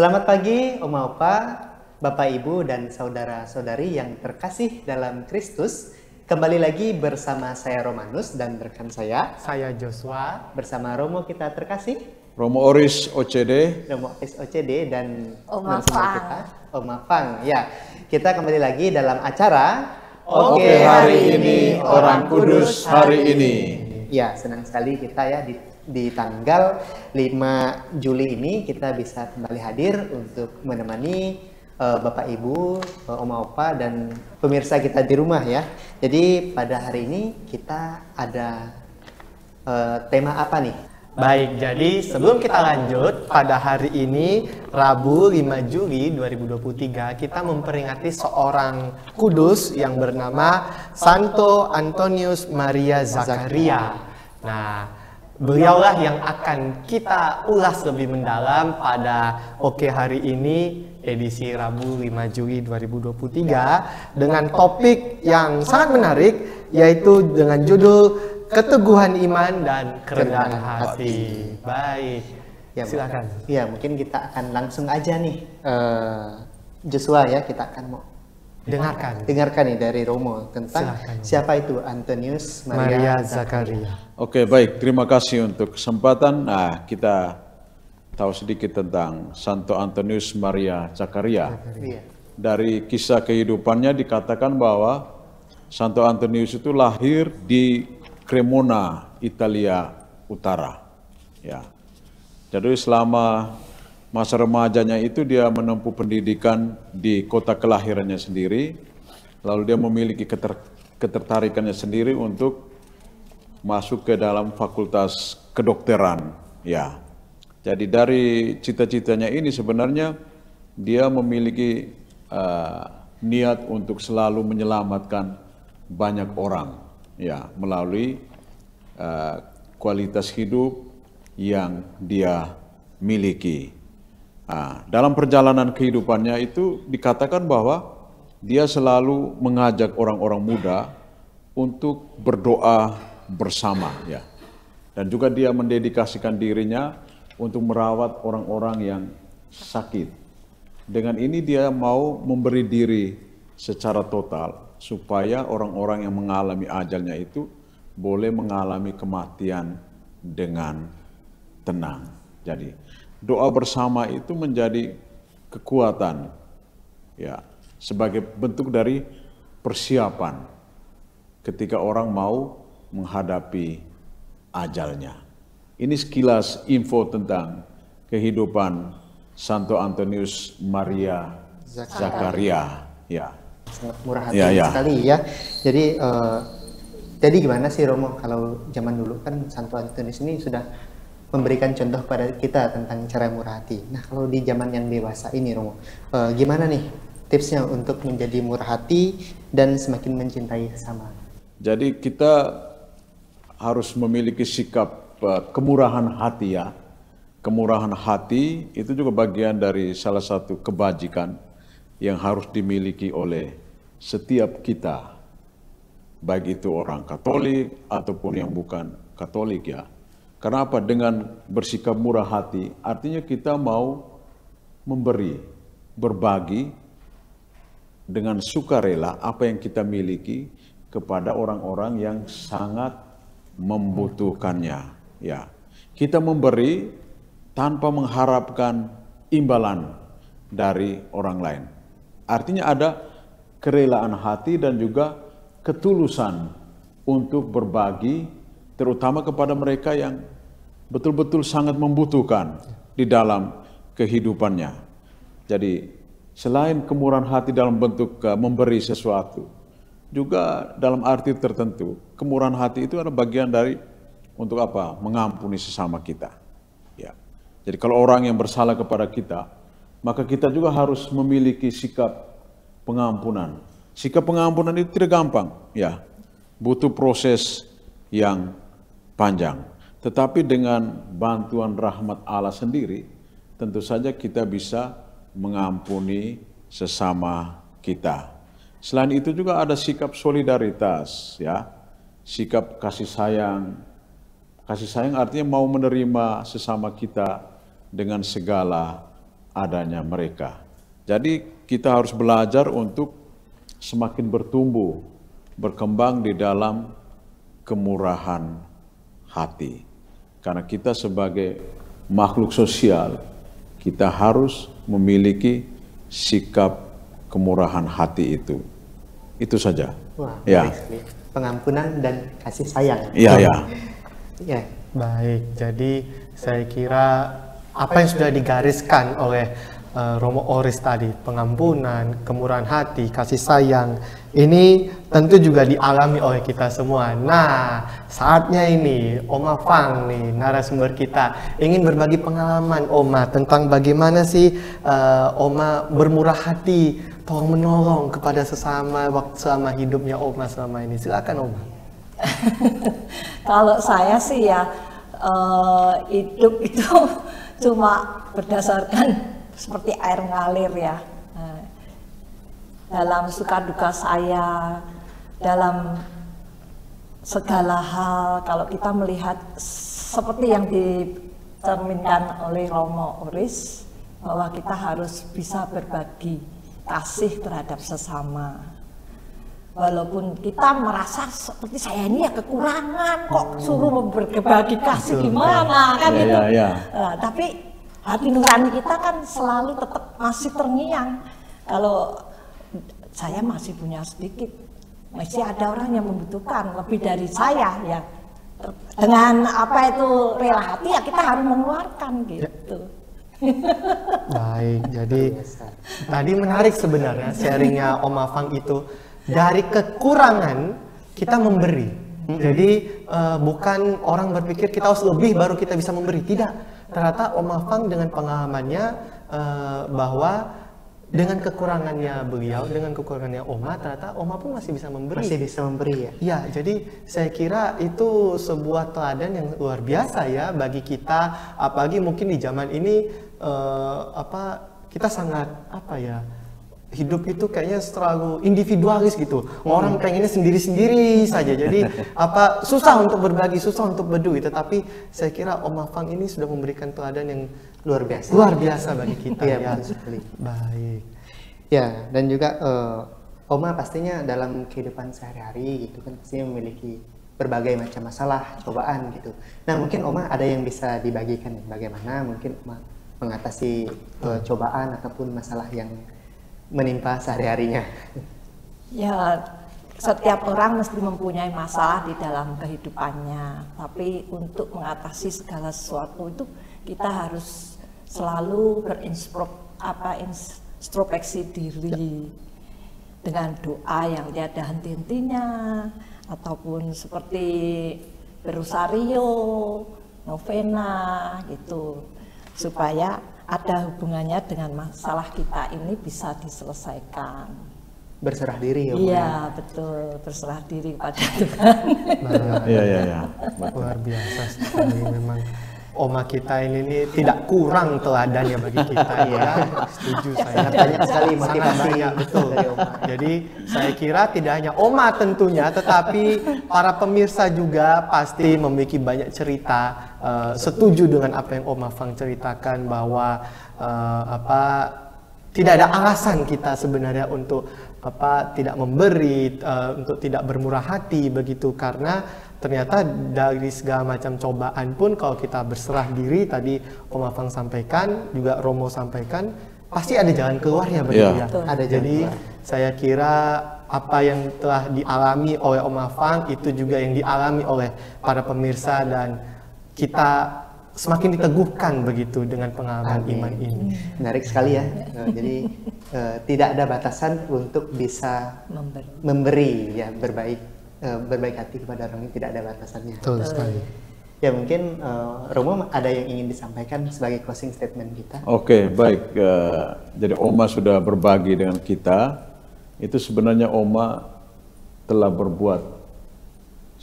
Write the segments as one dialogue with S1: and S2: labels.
S1: Selamat pagi, Oma Opa, Bapak Ibu dan saudara-saudari yang terkasih dalam Kristus. Kembali lagi bersama saya Romanus dan rekan saya
S2: Joshua.
S1: Bersama Romo kita terkasih,
S3: Romo Oris OCD,
S1: Romo Oris OCD dan
S4: Oma
S1: bersama
S4: Fang.
S1: kita Oma Fang. Ya, kita kembali lagi dalam acara
S3: Oke hari ini Orang Kudus hari ini.
S1: Ya, senang sekali kita ya di tanggal 5 Juli ini kita bisa kembali hadir untuk menemani Bapak Ibu, Oma Opa dan pemirsa kita di rumah ya. Jadi pada hari ini kita ada tema apa nih?
S2: Baik, jadi sebelum kita lanjut, pada hari ini Rabu 5 Juli 2023 kita memperingati seorang kudus yang bernama Santo Antonius Maria Zakaria. Nah, beliaulah yang akan kita ulas lebih mendalam pada Oke hari ini edisi Rabu 5 Juli 2023 dengan topik yang sangat menarik, yaitu dengan judul Keteguhan Iman dan Kerendahan Hati. Baik,
S1: Ya,
S2: silakan.
S1: Ya, mungkin kita akan langsung aja nih Joshua ya, kita akan mau dengarkan nih dari Romo tentang
S2: Silakan.
S1: siapa itu Antonius
S2: Maria Zakaria.
S3: Oke baik, terima kasih untuk kesempatan. Nah, kita tahu sedikit tentang Santo Antonius Maria Zakaria.
S1: Iya.
S3: Dari kisah kehidupannya dikatakan bahwa Santo Antonius itu lahir di Cremona, Italia Utara. Ya. Jadi selama masa remajanya itu dia menempuh pendidikan di kota kelahirannya sendiri, lalu dia memiliki ketertarikannya sendiri untuk masuk ke dalam fakultas kedokteran. Ya, jadi dari cita-citanya ini sebenarnya dia memiliki niat untuk selalu menyelamatkan banyak orang, ya, melalui kualitas hidup yang dia miliki. Nah, dalam perjalanan kehidupannya itu dikatakan bahwa dia selalu mengajak orang-orang muda untuk berdoa bersama, ya. Dan juga dia mendedikasikan dirinya untuk merawat orang-orang yang sakit. Dengan ini dia mau memberi diri secara total supaya orang-orang yang mengalami ajalnya itu boleh mengalami kematian dengan tenang. Jadi doa bersama itu menjadi kekuatan, ya, sebagai bentuk dari persiapan ketika orang mau menghadapi ajalnya. Ini sekilas info tentang kehidupan Santo Antonius Maria Zakaria. Ya.
S1: Sangat murah hati
S3: Ya.
S1: sekali ya. Jadi gimana sih Romo, kalau zaman dulu kan Santo Antonius ini sudah memberikan contoh pada kita tentang cara murah hati. Nah, kalau di zaman yang dewasa ini Romo, gimana nih tipsnya untuk menjadi murah hati dan semakin mencintai sesama?
S3: Jadi kita harus memiliki sikap kemurahan hati, ya. Kemurahan hati itu juga bagian dari salah satu kebajikan yang harus dimiliki oleh setiap kita, baik itu orang Katolik ataupun yang bukan Katolik, ya. Karena apa? Dengan bersikap murah hati, artinya kita mau memberi, berbagi dengan sukarela apa yang kita miliki kepada orang-orang yang sangat membutuhkannya. Ya, kita memberi tanpa mengharapkan imbalan dari orang lain. Artinya ada kerelaan hati dan juga ketulusan untuk berbagi, terutama kepada mereka yang betul-betul sangat membutuhkan di dalam kehidupannya. Jadi selain kemurahan hati dalam bentuk memberi sesuatu, juga dalam arti tertentu, kemurahan hati itu adalah bagian dari untuk apa? Mengampuni sesama kita. Ya. Jadi kalau orang yang bersalah kepada kita, maka kita juga harus memiliki sikap pengampunan. Sikap pengampunan itu tidak gampang, ya. Butuh proses yang panjang. Tetapi dengan bantuan rahmat Allah sendiri, tentu saja kita bisa mengampuni sesama kita. Selain itu juga ada sikap solidaritas, ya. Sikap kasih sayang. Kasih sayang artinya mau menerima sesama kita dengan segala adanya mereka. Jadi kita harus belajar untuk semakin bertumbuh, berkembang di dalam kemurahan hati. Karena kita sebagai makhluk sosial, kita harus memiliki sikap kemurahan hati itu. Itu saja.
S1: Wah,
S3: Ya.
S1: baik sekali. Pengampunan dan kasih sayang.
S3: Iya, ya.
S1: Ya.
S2: Baik, jadi saya kira apa yang sudah digariskan oleh Romo Oris tadi, pengampunan, kemurahan hati, kasih sayang, ini tentu juga dialami oleh kita semua. Nah, saatnya ini Oma Fang nih, narasumber kita, ingin berbagi pengalaman Oma tentang bagaimana sih Oma bermurah hati, tolong menolong kepada sesama waktu selama hidupnya Oma selama ini. Silakan Oma.
S4: Kalau saya sih ya hidup itu cuma berdasarkan seperti air ngalir ya. Nah, dalam suka duka saya, dalam segala hal, kalau kita melihat seperti yang dicerminkan oleh Romo Oris, bahwa kita harus bisa berbagi kasih terhadap sesama. Walaupun kita merasa seperti saya ini ya kekurangan, kok suruh berbagi kasih gimana kan gitu. Nah, tapi hati nurani kita kan selalu tetap masih terngiang. Kalau saya masih punya sedikit, masih ada orang yang membutuhkan lebih dari saya ya. Dengan apa itu rela hati ya kita harus mengeluarkan gitu.
S2: Baik, jadi tadi menarik sebenarnya sharingnya Oma Fang itu, dari kekurangan kita memberi. Jadi bukan orang berpikir kita harus lebih baru kita bisa memberi, tidak. Ternyata Oma Fang dengan pengalamannya bahwa dengan kekurangannya beliau, dengan kekurangannya Oma, ternyata Oma pun masih bisa memberi.
S1: Masih bisa memberi ya.
S2: Ya, jadi saya kira itu sebuah teladan yang luar biasa ya bagi kita, apalagi mungkin di zaman ini kita sangat hidup itu kayaknya terlalu individualis gitu. Orang pengennya sendiri-sendiri saja. Jadi susah untuk berbagi, susah untuk berdui. Tetapi saya kira Oma Fang ini sudah memberikan teladan yang luar biasa bagi kita.
S1: Iya,
S2: ya.
S1: betul sekali.
S2: Baik.
S1: Ya, dan juga Oma pastinya dalam kehidupan sehari-hari gitu kan pastinya memiliki berbagai macam masalah, cobaan gitu. Nah, mungkin Oma ada yang bisa dibagikan bagaimana mungkin Oma mengatasi cobaan ataupun masalah yang menimpa sehari-harinya.
S4: Ya, setiap orang mesti mempunyai masalah di dalam kehidupannya. Tapi untuk mengatasi segala sesuatu itu kita harus selalu introspeksi diri dengan doa yang tiada henti-hentinya, ataupun seperti berusario, novena gitu, supaya ada hubungannya dengan masalah kita ini bisa diselesaikan.
S1: Berserah diri ya.
S4: Iya, betul, berserah diri kepada Tuhan.
S3: Iya.
S2: Luar biasa sekali memang. Oma kita ini tidak kurang teladannya bagi kita ya. Setuju saya.
S1: Banyak sekali motivasi
S2: Banyak, betul.
S1: dari Oma.
S2: Jadi saya kira tidak hanya Oma tentunya, tetapi para pemirsa juga pasti memiliki banyak cerita. Setuju dengan apa yang Oma Fang ceritakan bahwa tidak ada alasan kita sebenarnya untuk tidak memberi, untuk tidak bermurah hati begitu, karena ternyata dari segala macam cobaan pun kalau kita berserah diri, tadi Oma Fang sampaikan, juga Romo sampaikan, pasti ada jalan keluarnya begitu ya.
S1: Ada
S2: Jadi saya kira apa yang telah dialami oleh Oma Fang itu juga yang dialami oleh para pemirsa, dan kita semakin diteguhkan begitu dengan pengalaman iman ini.
S1: Menarik sekali ya. Jadi tidak ada batasan untuk bisa memberi ya, berbaik hati kepada orang ini, tidak ada batasannya.
S2: Betul sekali.
S1: Ya mungkin Romo ada yang ingin disampaikan sebagai closing statement kita.
S3: Oke, baik. Jadi Oma sudah berbagi dengan kita. Itu sebenarnya Oma telah berbuat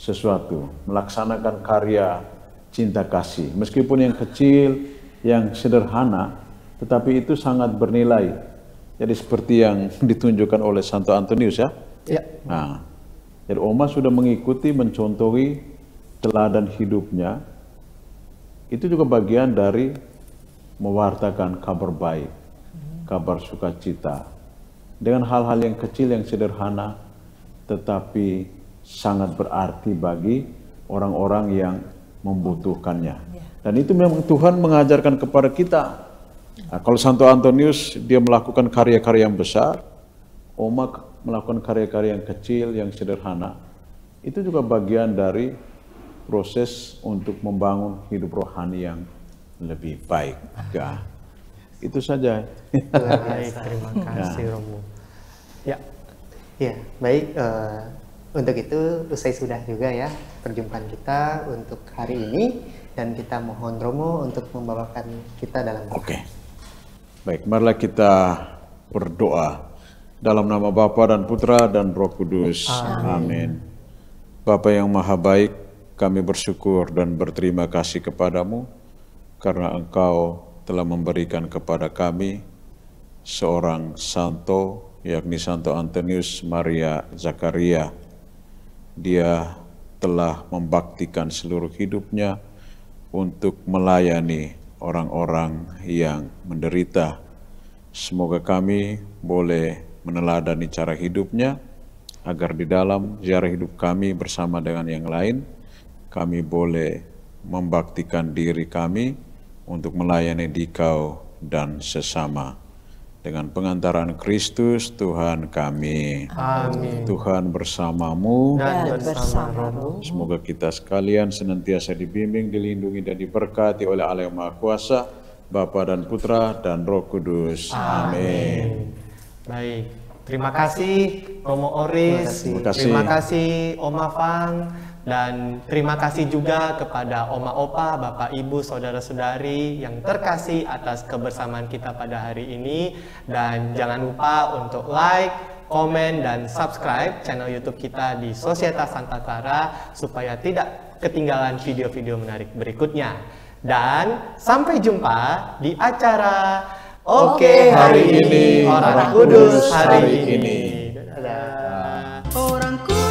S3: sesuatu, melaksanakan karya cinta kasih. Meskipun yang kecil, yang sederhana, tetapi itu sangat bernilai. Jadi seperti yang ditunjukkan oleh Santo Antonius ya.
S2: Ya.
S3: Nah, jadi Oma sudah mengikuti, mencontohi teladan hidupnya. Itu juga bagian dari mewartakan kabar baik. kabar sukacita. Dengan hal-hal yang kecil, yang sederhana, tetapi sangat berarti bagi orang-orang yang membutuhkannya. Dan itu memang Tuhan mengajarkan kepada kita. Nah, kalau Santo Antonius dia melakukan karya-karya yang besar, Oma melakukan karya-karya yang kecil, yang sederhana, itu juga bagian dari proses untuk membangun hidup rohani yang lebih baik. Ya, itu saja.
S2: Baik, terima kasih Romo. Ya,
S1: Ya, baik. Untuk itu usai sudah juga ya perjumpaan kita untuk hari ini, dan kita mohon Romo untuk membawakan kita dalam doa.
S3: Oke. Baik, marilah kita berdoa dalam nama Bapa dan Putra dan Roh Kudus. Amin. Bapa yang Maha Baik, kami bersyukur dan berterima kasih kepadamu karena Engkau telah memberikan kepada kami seorang santo, yakni Santo Antonius Maria Zakaria. Dia telah membaktikan seluruh hidupnya untuk melayani orang-orang yang menderita. Semoga kami boleh meneladani cara hidupnya, agar di dalam ziarah hidup kami bersama dengan yang lain, kami boleh membaktikan diri kami untuk melayani dikau dan sesama. Dengan pengantaran Kristus Tuhan kami.
S2: amin.
S3: Tuhan bersamamu.
S2: Dan bersama Romo.
S3: Semoga kita sekalian senantiasa dibimbing, dilindungi, dan diberkati oleh Allah yang Maha Kuasa, Bapa dan Putra dan Roh Kudus. Amin.
S2: Baik, terima kasih Romo Oris, terima kasih Oma Fang, dan terima kasih juga kepada Oma Opa, Bapak Ibu, Saudara-saudari yang terkasih atas kebersamaan kita pada hari ini. Dan jangan lupa untuk like, komen, dan subscribe channel YouTube kita di Societas Santa Clara supaya tidak ketinggalan video-video menarik berikutnya. Dan sampai jumpa di acara Oke hari ini, Orang Kudus hari ini. Dadah.
S5: Orang Kudus.